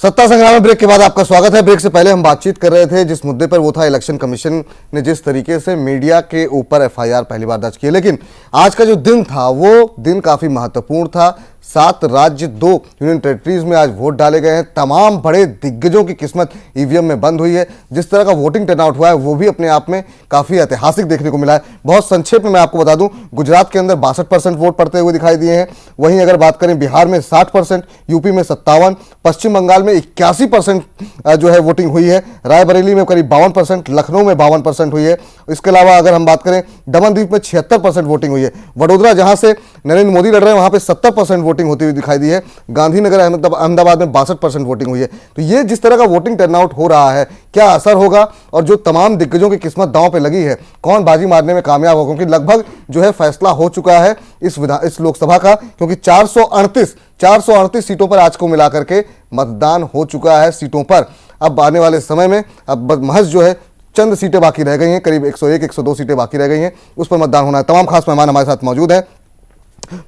सत्ता संग्राम में ब्रेक के बाद आपका स्वागत है। ब्रेक से पहले हम बातचीत कर रहे थे जिस मुद्दे पर, वो था इलेक्शन कमीशन ने जिस तरीके से मीडिया के ऊपर एफआईआर पहली बार दर्ज की। लेकिन आज का जो दिन था वो दिन काफी महत्वपूर्ण था। 7 राज्य 2 यूनियन टेरिटरीज में आज वोट डाले गए हैं। तमाम बड़े दिग्गजों की किस्मत ईवीएम में बंद हुई है। जिस तरह का वोटिंग टर्नआउट हुआ है वो भी अपने आप में काफी ऐतिहासिक देखने को मिला है। बहुत संक्षेप में मैं आपको बता दूं, गुजरात के अंदर 62% वोट पड़ते हुए दिखाई दिए हैं। वहीं अगर बात करें बिहार में 60%, यूपी में 57%, पश्चिम बंगाल में 81% जो है वोटिंग हुई है। रायबरेली में करीब 52%, लखनऊ में 52% हुई है। इसके अलावा अगर हम बात करें दमनदीप में 76% वोटिंग हुई है। वडोदरा जहां से नरेंद्र मोदी लड़ रहे हैं वहां पे 70% वोटिंग होती हुई दिखाई दी है। गांधीनगर अहमदाबाद में 62% वोटिंग हुई है। तो ये जिस तरह का वोटिंग टर्नआउट हो रहा है, क्या असर होगा और जो तमाम दिग्गजों की किस्मत दांव पे लगी है, कौन बाजी मारने में कामयाब होगा? क्योंकि लगभग जो है फैसला हो चुका है इस लोकसभा का, क्योंकि 438 सीटों पर आज को मिलाकर के मतदान हो चुका है सीटों पर। अब आने वाले समय में अब महज जो है चंद सीटें बाकी रह गई हैं, करीब 101-102 सीटें बाकी रह गई हैं, उस पर मतदान होना है। तमाम खास मेहमान हमारे साथ मौजूद हैं।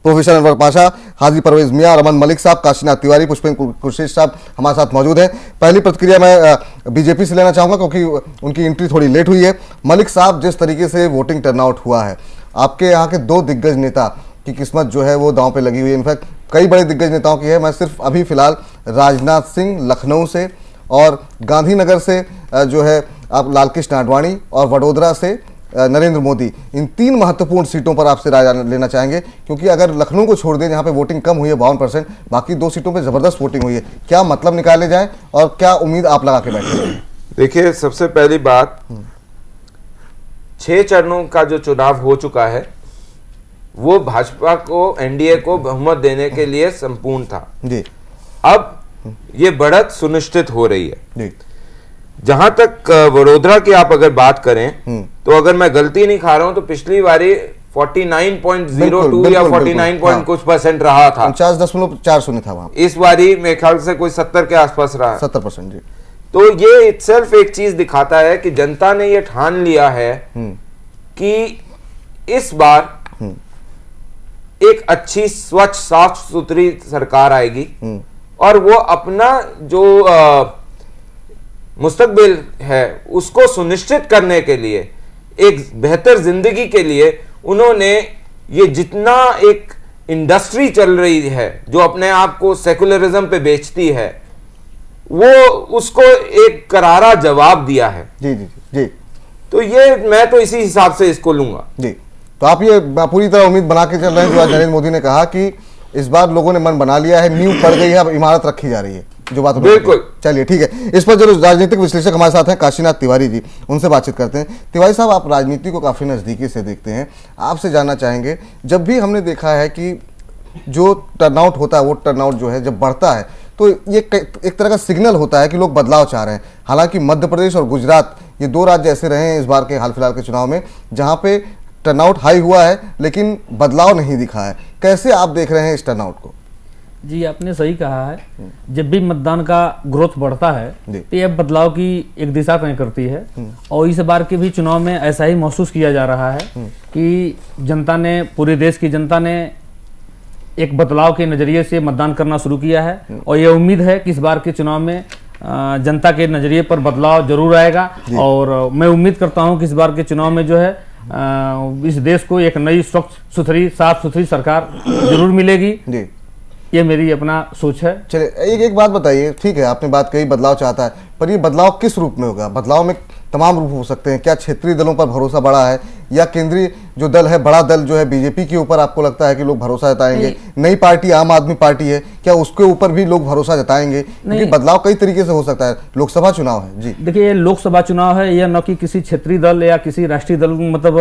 प्रोफेसर अनवर पाशा, हाजी परवेज मियां, रमन मलिक साहब, काशीनाथ तिवारी, पुष्पेंद्र कुरैशी साहब हमारे साथ मौजूद हैं। पहली प्रतिक्रिया मैं बीजेपी से लेना चाहूंगा क्योंकि उनकी एंट्री थोड़ी लेट हुई है। मलिक साहब, जिस तरीके से वोटिंग टर्नआउट हुआ है, आपके यहाँ के 2 दिग्गज नेता की किस्मत जो है वो दांव पे लगी हुई है। इनफैक्ट कई बड़े दिग्गज नेताओं की है। मैं सिर्फ अभी फिलहाल राजनाथ सिंह लखनऊ से और गांधीनगर से जो है आप लालकृष्ण आडवाणी और वडोदरा से नरेंद्र मोदी, इन 3 महत्वपूर्ण सीटों पर आपसे राय लेना चाहेंगे। क्योंकि अगर लखनऊ को छोड़ दें जहां पे वोटिंग कम हुई है 52%, बाकी 2 सीटों पे जबरदस्त वोटिंग हुई है। क्या मतलब निकाले जाएं और क्या उम्मीद आप लगा के बैठे हैं? देखिए, सबसे पहली बात, 6 चरणों का जो चुनाव हो चुका है वो भाजपा को, एनडीए को बहुमत देने के लिए संपूर्ण था जी। अब ये बढ़त सुनिश्चित हो रही है जी। जहां तक वडोदरा की आप अगर बात करें तो अगर मैं गलती नहीं खा रहा हूं तो पिछली बारी 49.02 या 49 कुछ % रहा था, 49.40 था वहां। इस बारी मेरे ख्याल से कोई 70 के आसपास रहा, 70% जी। तो ये इटसेल्फ एक चीज दिखाता है कि जनता ने ये ठान लिया है कि इस बार एक अच्छी, स्वच्छ, साफ सुथरी सरकार आएगी और वो अपना जो मुस्तकबिल है उसको सुनिश्चित करने के लिए, एक बेहतर जिंदगी के लिए उन्होंने ये जितना एक इंडस्ट्री चल रही है जो अपने आप को सेकुलरिज्म पे बेचती है, वो उसको एक करारा जवाब दिया है जी जी जी। तो ये मैं तो इसी हिसाब से इसको लूंगा जी। तो आप ये पूरी तरह उम्मीद बना के चल रहे हैं जो आज नरेंद्र मोदी ने कहा कि इस बार लोगों ने मन बना लिया है, नींव पड़ गई है, अब इमारत रखी जा रही है, जो बात बिल्कुल। चलिए ठीक है, इस पर जो राजनीतिक विश्लेषक हमारे साथ हैं काशीनाथ तिवारी जी, उनसे बातचीत करते हैं। तिवारी साहब, आप राजनीति को काफी नजदीकी से देखते हैं, आपसे जानना चाहेंगे, जब भी हमने देखा है कि जो टर्नआउट होता है, वोट टर्नआउट जो है जब बढ़ता है तो ये एक तरह का सिग्नल होता है कि लोग बदलाव चाह रहे हैं। हालांकि मध्य प्रदेश और गुजरात, ये 2 राज्य ऐसे रहे हैं इस बार के हाल फिलहाल के चुनाव में जहां पे टर्नआउट हाई हुआ है लेकिन बदलाव नहीं दिखा है। कैसे आप देख रहे हैं इस टर्नआउट को? जी, आपने सही कहा है। जब भी मतदान का ग्रोथ बढ़ता है तो यह बदलाव की एक दिशा तय करती है और इस बार के भी चुनाव में ऐसा ही महसूस किया जा रहा है कि जनता ने, पूरे देश की जनता ने एक बदलाव के नजरिए से मतदान करना शुरू किया है और यह उम्मीद है कि इस बार के चुनाव में जनता के नजरिए पर बदलाव जरूर आएगा। और मैं उम्मीद करता हूं कि इस बार के चुनाव में जो है इस देश को एक नई स्वच्छ सुथरी, साफ सुथरी सरकार जरूर मिलेगी जी। ये मेरी अपना सोच है। चलिए एक बात बताइए, ठीक है आपने बात कही बदलाव चाहता है, पर ये बदलाव किस रूप में होगा? बदलाव में तमाम रूप हो सकते हैं। क्या क्षेत्रीय दलों पर भरोसा बढ़ा है या केंद्रीय जो दल है, बड़ा दल जो है बीजेपी के ऊपर आपको लगता है कि लोग भरोसा जताएंगे? नई पार्टी आम आदमी पार्टी है, क्या उसके ऊपर भी लोग भरोसा जताएंगे? क्योंकि बदलाव कई तरीके से हो सकता है, लोकसभा चुनाव है जी। देखिए, ये लोकसभा चुनाव है, यह न कि किसी क्षेत्रीय दल या किसी राष्ट्रीय दल, मतलब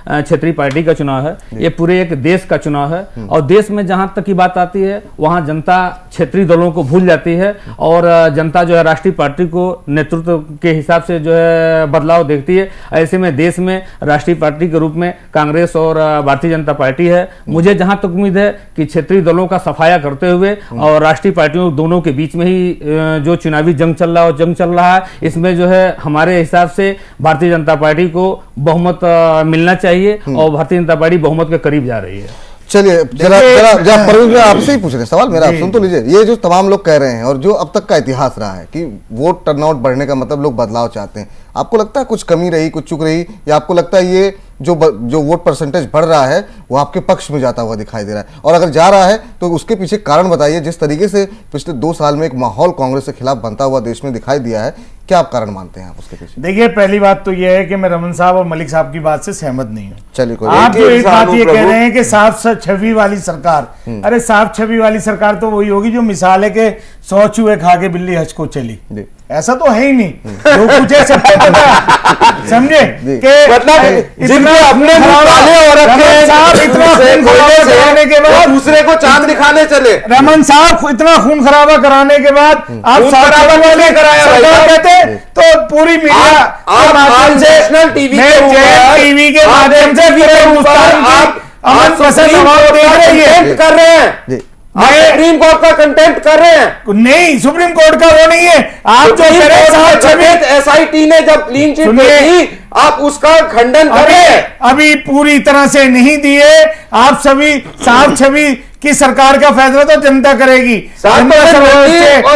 क्षेत्रीय पार्टी का चुनाव है, ये पूरे एक देश का चुनाव है। और देश में जहां तक की बात आती है वहां जनता क्षेत्रीय दलों को भूल जाती है और जनता जो है राष्ट्रीय पार्टी को नेतृत्व के हिसाब से जो है बदलाव देखती है। ऐसे में देश में राष्ट्रीय पार्टी के रूप में कांग्रेस और भारतीय जनता पार्टी है। मुझे जहां तक उम्मीद है कि क्षेत्रीय दलों का सफाया करते हुए और राष्ट्रीय पार्टियों दोनों के बीच में ही जो चुनावी जंग चल रहा है, इसमें जो है हमारे हिसाब से भारतीय जनता पार्टी को बहुमत मिलना चाहिए और भारतीय जनता पार्टी बहुमत के करीब जा रही है। चलिए जरा परवेज में आपसे ही पूछ रहे हैं सवाल मेरा, आप सुन तो लीजिए। ये जो तमाम लोग कह रहे हैं और जो अब तक का इतिहास रहा है कि वोट टर्नआउट बढ़ने का मतलब लोग बदलाव चाहते हैं, आपको लगता है कुछ कमी रही, कुछ चूक रही, या आपको लगता है ये जो वोट परसेंटेज बढ़ रहा है वो आपके पक्ष में जाता हुआ दिखाई दे रहा है? और अगर जा रहा है तो उसके पीछे कारण बताइए। जिस तरीके से पिछले 2 साल में एक माहौल कांग्रेस के खिलाफ बनता हुआ देश में दिखाई दिया है, क्या आप कारण मानते हैं आप उसके पीछे? देखिए, पहली बात तो यह है कि मैं रमन साहब और मलिक साहब की बात से सहमत नहीं हूँ। चलिए कोई आप जो एक बात ये कह रहे हैं कि साफ छवि वाली सरकार, अरे साफ छवि वाली सरकार तो वही होगी जो मिसाल है कि 100 चूहे खा के बिल्ली हज को चली। ऐसा तो है ही नहीं, जो कुछ है सबको पता है, समझे? कि मतलब जिनके अपने काले हो रखे हैं, इतना खून खराबा कराने के बाद दूसरे को चांद दिखाने चले। रमन साहब इतना खून खराबा कराने के बाद आप कहते तो पूरी मीडिया नेशनल टीवी के माध्यम से अमन पसंद अवार्ड देख रही है, कर रहे हैं, सुप्रीम कोर्ट का कंटेम्प्ट कर रहे हैं। नहीं, सुप्रीम कोर्ट का वो नहीं है। आप जो SIT ने जब क्लीन चिट दी, आप उसका खंडन कर रहे हैं। अभी पूरी तरह से नहीं दिए। आप सभी साफ छवि की सरकार का फैसला तो जनता करेगी। और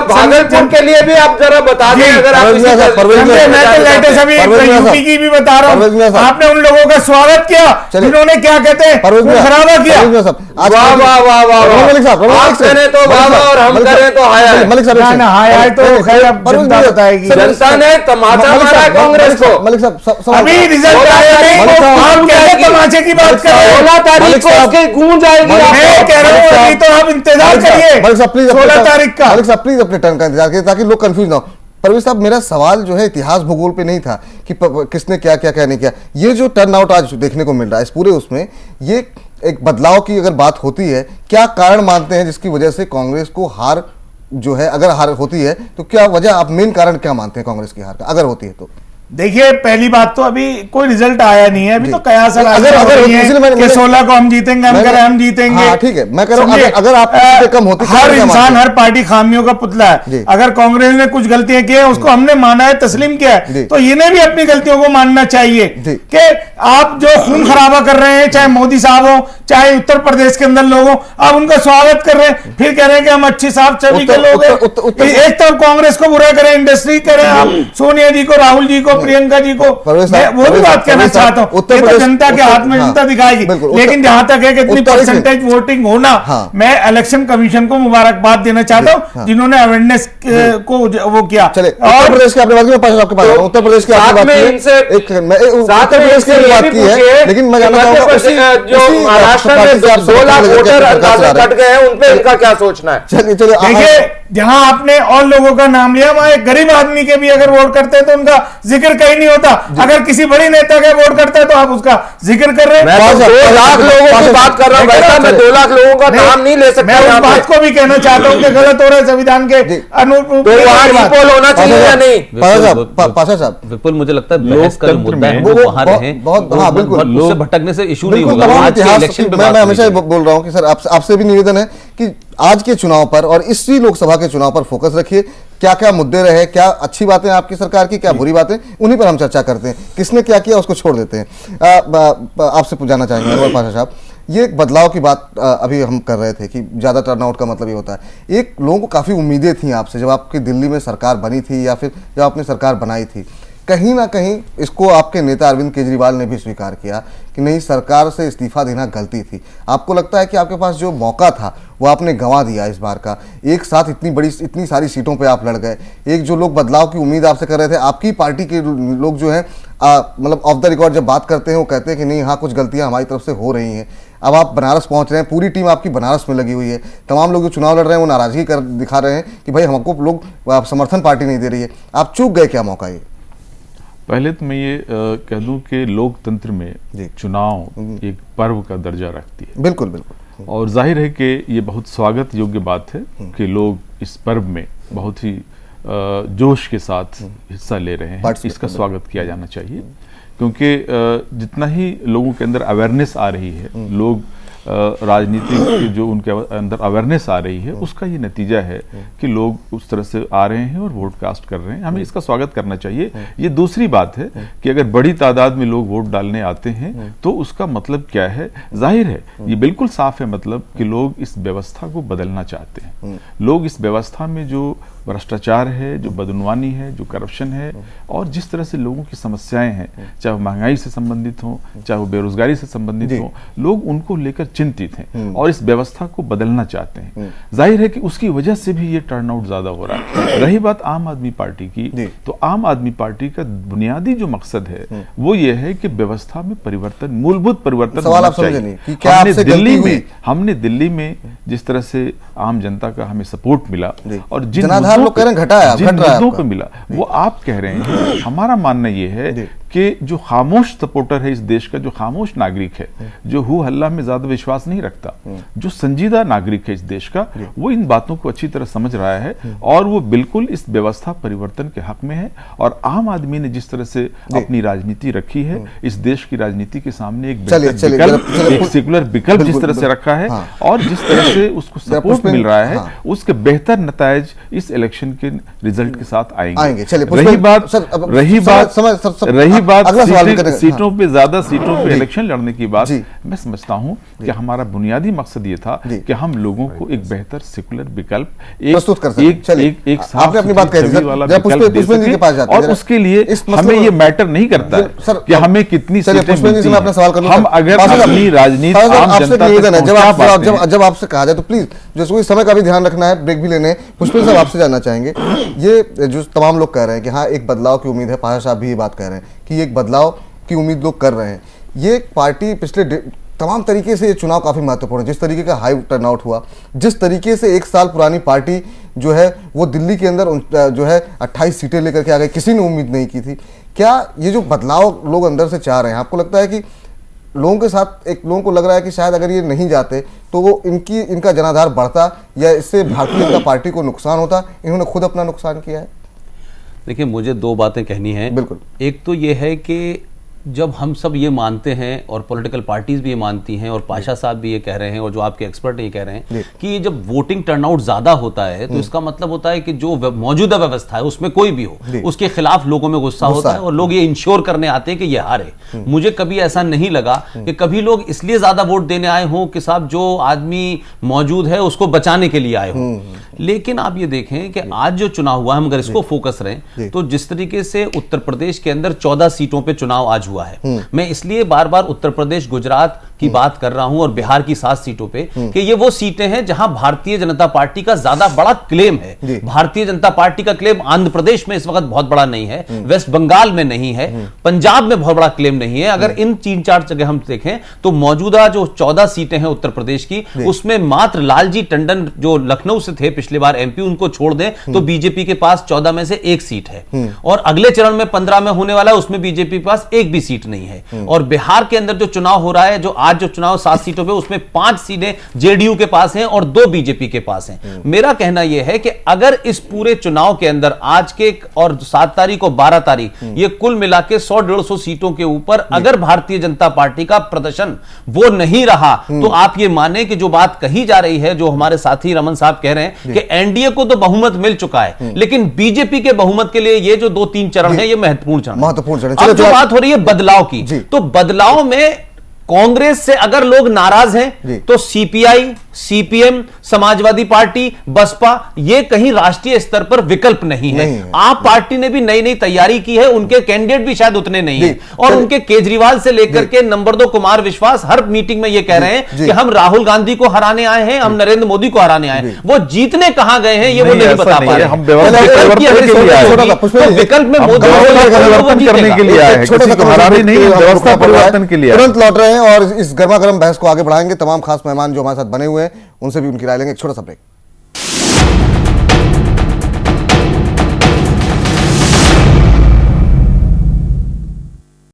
भागलपुर के लिए भी आप जरा बता दें, अगर आप मैं तो लेटेस्ट अभी यूपी की भी बता रहा हूँ। आपने उन लोगों का स्वागत किया जिन्होंने क्या कहते हैं खराबा किया। वाह वाह वाह वाह, आप करें तो वाह और हम करें तो हाय हाय तो खैर अब जनता बताएगी। जनता ने तमाचा मारा कांग्रेस को। मलिक साहब अभी रिजल्ट आया नहीं, आप कैसे तमाचे की बात कर रहे हैं? 16 तारीख को उसकी गूंज आएगी। मैं कह रहा हूं अभी तो आप इंतजार करिए 16 तारीख का। मलिक साहब प्लीज अपने टर्न का इंतजार करिए ताकि लोग कंफ्यूज ना हो। परवेज साहब, मेरा सवाल जो है इतिहास भूगोल पे नहीं था कि किसने क्या क्या क्या नहीं किया। ये जो टर्न आउट आज देखने को मिल रहा है इस पूरे उसमें, ये एक बदलाव की अगर बात होती है, क्या कारण मानते हैं जिसकी वजह से कांग्रेस को हार जो है, अगर हार होती है तो क्या वजह, आप मेन कारण क्या मानते हैं कांग्रेस की हार का, अगर होती है तो? देखिए, पहली बात तो अभी कोई रिजल्ट आया नहीं है, अभी तो कयास अगर 16 को हम जीतेंगे, हम जीतेंगे। ठीक है, मैं कह रहा हूं अगर आप कम होती, हर इंसान हर पार्टी खामियों का पुतला है। अगर कांग्रेस ने कुछ गलतियां की है उसको हमने माना है, तस्लीम किया है, तो इन्हें भी अपनी गलतियों को मानना चाहिए कि आप जो खून खराबा कर रहे हैं, चाहे मोदी साहब हो चाहे उत्तर प्रदेश के अंदर लोग हो, आप उनका स्वागत कर रहे हैं, फिर कह रहे हैं कि हम अच्छी साफ छवि के लोग हैं। एक तरफ कांग्रेस को बुरा करें, इंडस्ट्री करें, आप सोनिया जी को, राहुल जी को, प्रियंका जी को, मैं वो भी बात कहना चाहता हूँ। उत्तर प्रदेश जनता के हाथ में जनता दिखाएगी, लेकिन जहां तक है कितनी परसेंटेज वोटिंग होना, मैं इलेक्शन कमीशन को मुबारकबाद देना चाहता हूँ जिन्होंने अवेयरनेस को वो किया। उत्तर प्रदेश की आपने बात की, आपके पास उत्तर प्रदेश की आपने उत्तर प्रदेश की बात की है, लेकिन मैं जानना चाहूंगा जो महाराष्ट्र में 2 लाख वोटर कट गए हैं, उन पे इनका क्या सोचना है? चलिए देखिए, जहां आपने और लोगों का नाम लिया, वहां एक गरीब आदमी के भी अगर वोट करते हैं तो उनका जिक्र कहीं नहीं होता। अगर किसी बड़ी नेता का वोट करता है तो आप उसका जिक्र कर रहे हैं। मैं 2 लाख लोगों की बात कर रहा हूं भाई साहब, मैं 2 लाख लोगों का नाम नहीं ले सकता। मैं उस बात को भी कहना चाहता हूं कि गलत हो रहा है संविधान के अनुरूप। तो वहां रिपोल होना चाहिए या नहीं? पाशा साहब, बिल्कुल, मुझे लगता है बहस का जो मुद्दा है वो वहां रहे, बहुत बिल्कुल उससे भटकने से इशू नहीं होगा। मैं हमेशा बोल रहा हूं कि सर आपसे भी निवेदन है कि आज के चुनाव पर और इसी लोकसभा के चुनाव पर फोकस रखिए। क्या क्या मुद्दे रहे, क्या अच्छी बातें आपकी सरकार की, क्या बुरी बातें, उन्हीं पर हम चर्चा करते हैं। किसने क्या किया उसको छोड़ देते हैं। आपसे जानना चाहेंगे पाशा साहब, ये एक बदलाव की बात अभी हम कर रहे थे कि ज्यादा टर्नआउट का मतलब ये होता है। एक लोगों को काफी उम्मीदें थी आपसे जब आपकी दिल्ली में सरकार बनी थी या फिर जब आपने सरकार बनाई थी। कहीं ना कहीं इसको आपके नेता अरविंद केजरीवाल ने भी स्वीकार किया कि नहीं, सरकार से इस्तीफा देना गलती थी। आपको लगता है कि आपके पास जो मौका था वो आपने गंवा दिया इस बार का? एक साथ इतनी सारी सीटों पे आप लड़ गए, एक जो लोग बदलाव की उम्मीद आपसे कर रहे थे, आपकी पार्टी के लोग जो हैं मतलब ऑफ द रिकॉर्ड जब बात करते हैं वो कहते हैं कि नहीं, हाँ कुछ गलतियां हमारी तरफ से हो रही हैं। अब आप बनारस पहुंच रहे हैं, पूरी टीम आपकी बनारस में लगी हुई है, तमाम लोग जो चुनाव लड़ रहे हैं वो नाराजगी दिखा रहे हैं कि भाई हमको लोग समर्थन पार्टी नहीं दे रही है। आप चूक गए क्या मौका? ये पहले तो मैं ये कह दूं कि लोकतंत्र में चुनाव एक पर्व का दर्जा रखती है। बिल्कुल बिल्कुल, और जाहिर है कि ये बहुत स्वागत योग्य बात है कि लोग इस पर्व में बहुत ही जोश के साथ हिस्सा ले रहे हैं। इसका स्वागत किया जाना चाहिए, क्योंकि जितना ही लोगों के अंदर अवेयरनेस आ रही है, लोग राजनीति की जो उनके अंदर अवेयरनेस आ रही है उसका ये नतीजा है कि लोग उस तरह से आ रहे हैं और वोट कास्ट कर रहे हैं। हमें इसका स्वागत करना चाहिए। ये दूसरी बात है कि अगर बड़ी तादाद में लोग वोट डालने आते हैं तो उसका मतलब क्या है? जाहिर है, ये बिल्कुल साफ है मतलब कि लोग इस व्यवस्था को बदलना चाहते हैं। लोग इस व्यवस्था में जो भ्रष्टाचार है, जो बदनवानी है, जो करप्शन है और जिस तरह से लोगों की समस्याएं हैं, चाहे वो महंगाई से संबंधित हो, चाहे वो बेरोजगारी से संबंधित हो, लोग उनको लेकर चिंतित हैं और इस व्यवस्था को बदलना चाहते हैं। जाहिर है कि उसकी वजह से भी ये टर्नआउट ज्यादा हो रहा है। रही बात आम आदमी पार्टी की, तो आम आदमी पार्टी का बुनियादी जो मकसद है वो ये है कि व्यवस्था में परिवर्तन, मूलभूत परिवर्तन होना चाहिए। हमने दिल्ली में जिस तरह से आम जनता का हमें सपोर्ट मिला और जिन लोग कह रहे हैं जिन मुद्दों पे मिला वो आप कह रहे हैं, हमारा मानना ये है कि जो खामोश सपोर्टर है इस देश का, जो खामोश नागरिक है, जो हु हल्ला में ज्यादा विश्वास नहीं रखता, जो संजीदा नागरिक है इस देश का, वो इन बातों को अच्छी तरह समझ रहा है और वो बिल्कुल इस व्यवस्था परिवर्तन के हक में है। और आम आदमी ने जिस तरह से अपनी राजनीति रखी है, इस देश की राजनीति के सामने एक सेकुलर विकल्प जिस तरह से रखा है और जिस तरह से उसको सपोर्ट मिल रहा है, उसके बेहतर नतायज इस इलेक्शन के रिजल्ट के साथ आएंगे। रही बात सीटों पे, ज्यादा सीटों पे इलेक्शन लड़ने की बात, मैं समझता हूं कि हमारा बुनियादी मकसद ये था कि हम लोगों को एक बेहतर सेकुलर विकल्प प्रस्तुत कर सकें। आपने अपनी बात कह दी और उसके लिए हमें ये मैटर नहीं करता है कि हमें कितनी सीटें मिलती हैं। हम अगर अपनी राजनीति जब आपसे कहा जाए तो प्लीज जो समय का भी ध्यान रखना है, ब्रेक भी लेने हैं। पुष्पेंद्र साहब आपसे जानना चाहेंगे, ये जो तमाम लोग कह रहे हैं कि हाँ एक बदलाव की उम्मीद है, पाशा साहब भी ये बात कह रहे हैं कि एक बदलाव की उम्मीद लोग कर रहे हैं। ये पार्टी पिछले तमाम तरीके से ये चुनाव काफी महत्वपूर्ण है, जिस तरीके का हाई टर्नआउट हुआ, जिस तरीके से 1 साल पुरानी पार्टी जो है वो दिल्ली के अंदर जो है 28 सीटें लेकर के आ गई, किसी ने उम्मीद नहीं की थी। क्या ये जो बदलाव लोग अंदर से चाह रहे हैं, आपको लगता है कि लोगों के साथ लोगों को लग रहा है कि शायद अगर ये नहीं जाते तो वो इनका जनाधार बढ़ता या इससे भारतीय जनता पार्टी को नुकसान होता? इन्होंने खुद अपना नुकसान किया है। देखिए, मुझे 2 बातें कहनी है। बिल्कुल। एक तो ये है कि जब हम सब ये मानते हैं और पॉलिटिकल पार्टीज भी ये मानती हैं और पाशा साहब भी ये कह रहे हैं और जो आपके एक्सपर्ट ये कह रहे हैं कि जब वोटिंग टर्नआउट ज्यादा होता है तो इसका मतलब होता है कि जो मौजूदा व्यवस्था है उसमें कोई भी हो उसके खिलाफ लोगों में गुस्सा होता है और लोग ये इंश्योर करने आते हैं कि ये हारे। मुझे कभी ऐसा नहीं लगा कि कभी लोग इसलिए ज्यादा वोट देने आए हों कि साहब जो आदमी मौजूद है उसको बचाने के लिए आए हों। लेकिन आप ये देखें कि आज जो चुनाव हुआ है, हम अगर इसको फोकस रहें तो जिस तरीके से उत्तर प्रदेश के अंदर 14 सीटों पे चुनाव आज हुआ है, मैं इसलिए बार बार उत्तर प्रदेश, गुजरात की बात कर रहा हूं और बिहार की 7 सीटों पे कि ये वो सीटें हैं जहां भारतीय जनता पार्टी का ज्यादा बड़ा क्लेम है। भारतीय जनता पार्टी का क्लेम आंध्र प्रदेश में इस वक्त बहुत बड़ा नहीं है, वेस्ट बंगाल में नहीं है, पंजाब में बहुत बड़ा क्लेम नहीं है। अगर इन 3-4 जगह हम देखें तो मौजूदा जो 14 सीटें हैं उत्तर प्रदेश की, उसमें मात्र लालजी टंडन जो लखनऊ से थे पिछली बार एमपी, उनको छोड़ दें तो बीजेपी के पास 14 में से 1 सीट है और अगले चरण में 15 में होने वाला है उसमें बीजेपी के पास 1 भी सीट नहीं है। और बिहार के अंदर जो चुनाव हो रहा है, जो आज जो चुनाव 7 सीटों पे, उसमें 5 सीटें जेडीयू के पास हैं और 2 बीजेपी के पास हैं। मेरा कहना यह है कि अगर इस पूरे चुनाव के अंदर आज के और 7 तारीख और 12 तारीख ये कुल मिला के 100-150 सीटों के ऊपर अगर भारतीय जनता पार्टी का प्रदर्शन वो नहीं रहा तो आप ये माने कि जो बात कही जा रही है, जो हमारे साथी रमन साहब कह रहे हैं कि एनडीए को तो बहुमत मिल चुका है लेकिन बीजेपी के बहुमत के लिए ये जो 2-3 चरण है ये महत्वपूर्ण चरण। अब जो बात हो रही है बदलाव की, तो बदलाव में कांग्रेस से अगर लोग नाराज हैं तो सीपीआई, सीपीएम, समाजवादी पार्टी, बसपा, ये कहीं राष्ट्रीय स्तर पर विकल्प नहीं है। आप पार्टी ने भी नई नई तैयारी की है, उनके कैंडिडेट भी शायद उतने नहीं है और उनके केजरीवाल से लेकर के नंबर 2 कुमार विश्वास हर मीटिंग में ये कह रहे हैं कि हम राहुल गांधी को हराने आए हैं, हम नरेंद्र मोदी को हराने आए हैं। वो जीतने कहां गए हैं ये वो नहीं बता पा रहे। विकल्प में मोदी करने के लिए आए हैं, व्यवस्था परिवर्तन के लिए। तुरंत लौट रहे हैं और इस गर्मा गर्म बहस को आगे बढ़ाएंगे। तमाम खास मेहमान जो हमारे साथ बने हुए हैं उनसे भी उनकी राय लेंगे। एक छोटा सा ब्रेक।